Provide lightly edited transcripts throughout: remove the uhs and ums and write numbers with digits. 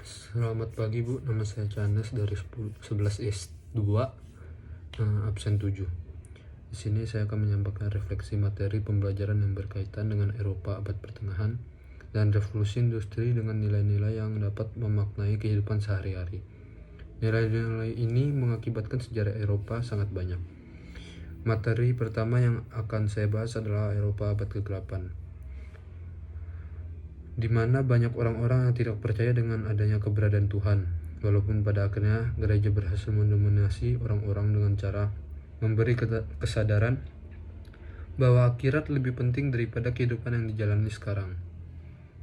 Selamat pagi Bu, nama saya Canes dari 11S2, absen 7. Di sini saya akan menyampaikan refleksi materi pembelajaran yang berkaitan dengan Eropa abad pertengahan dan revolusi industri dengan nilai-nilai yang dapat memaknai kehidupan sehari-hari. Nilai-nilai ini mengakibatkan sejarah Eropa sangat banyak. Materi pertama yang akan saya bahas adalah Eropa abad ke-8, di mana banyak orang-orang yang tidak percaya dengan adanya keberadaan Tuhan, walaupun pada akhirnya gereja berhasil mendominasi orang-orang dengan cara memberi kesadaran bahwa akhirat lebih penting daripada kehidupan yang dijalani sekarang.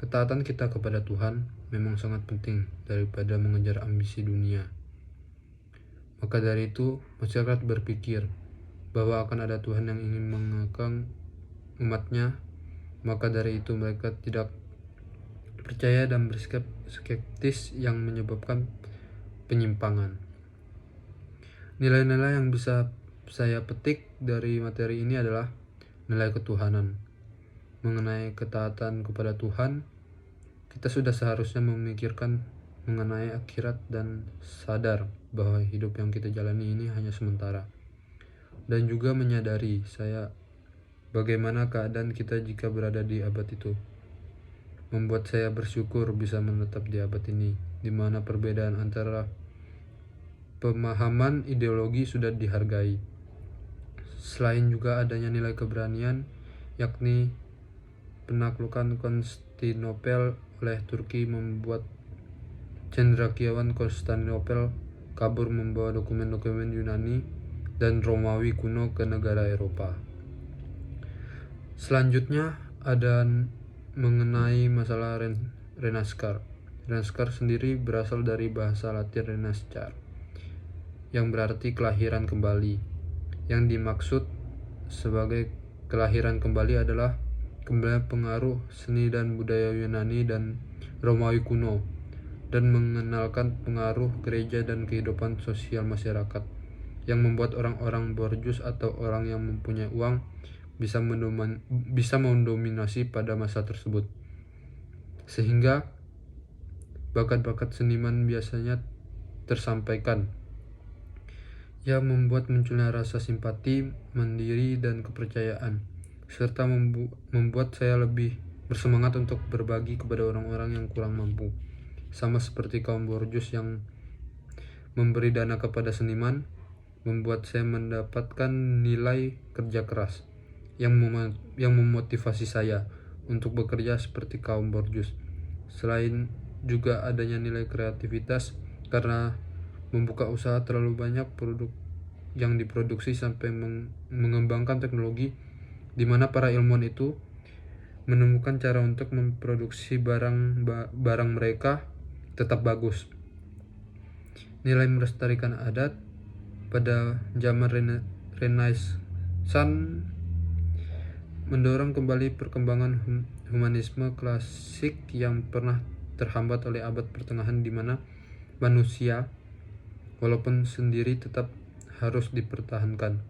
Ketaatan kita kepada Tuhan memang sangat penting daripada mengejar ambisi dunia. Maka dari itu, masyarakat berpikir bahwa akan ada Tuhan yang ingin mengekang umatnya. Maka dari itu mereka tidak percaya dan bersikap skeptis yang menyebabkan penyimpangan. Nilai-nilai yang bisa saya petik dari materi ini adalah nilai ketuhanan. Mengenai ketaatan kepada Tuhan, kita sudah seharusnya memikirkan mengenai akhirat dan sadar bahwa hidup yang kita jalani ini hanya sementara. Dan juga menyadari bagaimana keadaan kita jika berada di abad itu. Membuat saya bersyukur bisa menetap di abad ini, di mana perbedaan antara pemahaman ideologi sudah dihargai. Selain juga adanya nilai keberanian, yakni penaklukan Konstantinopel oleh Turki membuat cendekiawan Konstantinopel kabur membawa dokumen-dokumen Yunani dan Romawi kuno ke negara Eropa. Selanjutnya ada mengenai masalah Renaskar. Renaskar sendiri berasal dari bahasa Latin renascere, yang berarti kelahiran kembali. Yang dimaksud sebagai kelahiran kembali adalah kembali pengaruh seni dan budaya Yunani dan Romawi kuno, dan mengenalkan pengaruh gereja dan kehidupan sosial masyarakat, yang membuat orang-orang borjuis atau orang yang mempunyai uang bisa mendominasi pada masa tersebut, sehingga bakat-bakat seniman biasanya tersampaikan, yang membuat munculnya rasa simpati, mandiri, dan kepercayaan, serta membuat saya lebih bersemangat untuk berbagi kepada orang-orang yang kurang mampu, sama seperti kaum borjuis yang memberi dana kepada seniman. Membuat saya mendapatkan nilai kerja keras yang memotivasi saya untuk bekerja seperti kaum borjuis. Selain juga adanya nilai kreativitas, karena membuka usaha terlalu banyak produk yang diproduksi sampai mengembangkan teknologi di mana para ilmuwan itu menemukan cara untuk memproduksi barang mereka tetap bagus. Nilai melestarikan adat pada zaman Renaissance mendorong kembali perkembangan humanisme klasik yang pernah terhambat oleh abad pertengahan, di mana manusia walaupun sendiri tetap harus dipertahankan.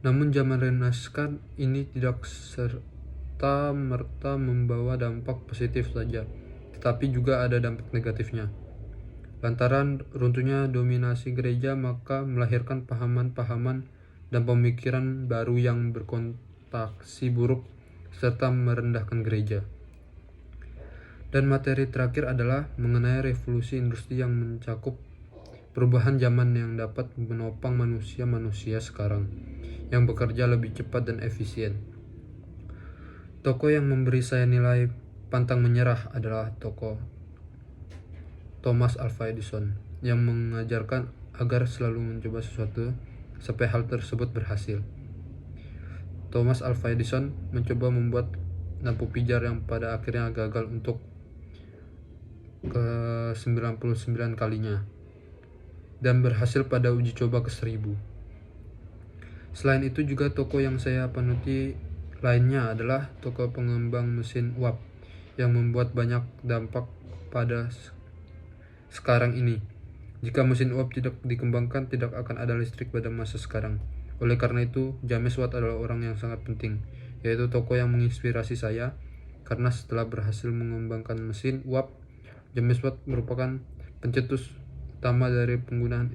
Namun zaman Renaissance ini tidak serta-merta membawa dampak positif saja, tetapi juga ada dampak negatifnya. Lantaran runtuhnya dominasi gereja, maka melahirkan pahaman-pahaman dan pemikiran baru yang berkonotasi buruk serta merendahkan gereja. Dan materi terakhir adalah mengenai revolusi industri yang mencakup perubahan zaman yang dapat menopang manusia sekarang yang bekerja lebih cepat dan efisien. Tokoh yang memberi saya nilai pantang menyerah adalah tokoh Thomas Alva Edison, yang mengajarkan agar selalu mencoba sesuatu sampai hal tersebut berhasil. Thomas Alva Edison mencoba membuat lampu pijar yang pada akhirnya gagal untuk ke-99 kalinya dan berhasil pada uji coba ke-1000. Selain itu juga tokoh yang saya panuti lainnya adalah tokoh pengembang mesin uap yang membuat banyak dampak pada sekarang ini. Jika mesin uap tidak dikembangkan, tidak akan ada listrik pada masa sekarang. Oleh karena itu, James Watt adalah orang yang sangat penting, yaitu tokoh yang menginspirasi saya, karena setelah berhasil mengembangkan mesin uap, James Watt merupakan pencetus utama dari penggunaan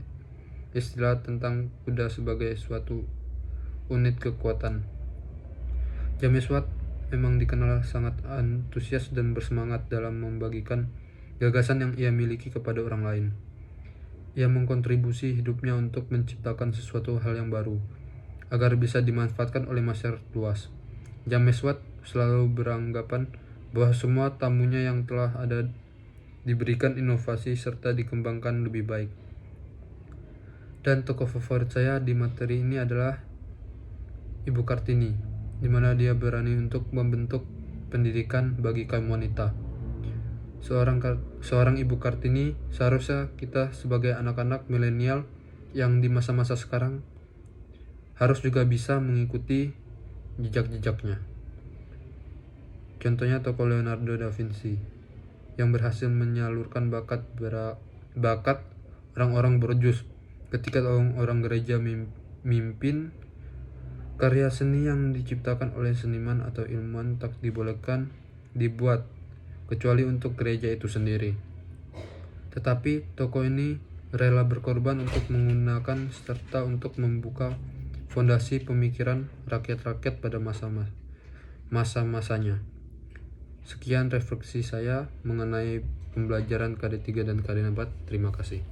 istilah tentang kuda sebagai suatu unit kekuatan. James Watt memang dikenal sangat antusias dan bersemangat dalam membagikan gagasan yang ia miliki kepada orang lain. Ia mengkontribusi hidupnya untuk menciptakan sesuatu hal yang baru, agar bisa dimanfaatkan oleh masyarakat luas. James Watt selalu beranggapan bahwa semua tamunya yang telah ada diberikan inovasi serta dikembangkan lebih baik. Dan tokoh favorit saya di materi ini adalah Ibu Kartini, di mana dia berani untuk membentuk pendidikan bagi kaum wanita. Seorang Ibu Kartini seharusnya kita sebagai anak-anak milenial yang di masa-masa sekarang harus juga bisa mengikuti jejak-jejaknya. Contohnya tokoh Leonardo da Vinci yang berhasil menyalurkan bakat orang-orang berjus ketika orang gereja mimpin. Karya seni yang diciptakan oleh seniman atau ilmuwan tak dibolehkan dibuat kecuali untuk gereja itu sendiri. Tetapi tokoh ini rela berkorban untuk menggunakan serta untuk membuka fondasi pemikiran rakyat-rakyat pada masa-masanya. Sekian refleksi saya mengenai pembelajaran KD3 dan KD4. Terima kasih.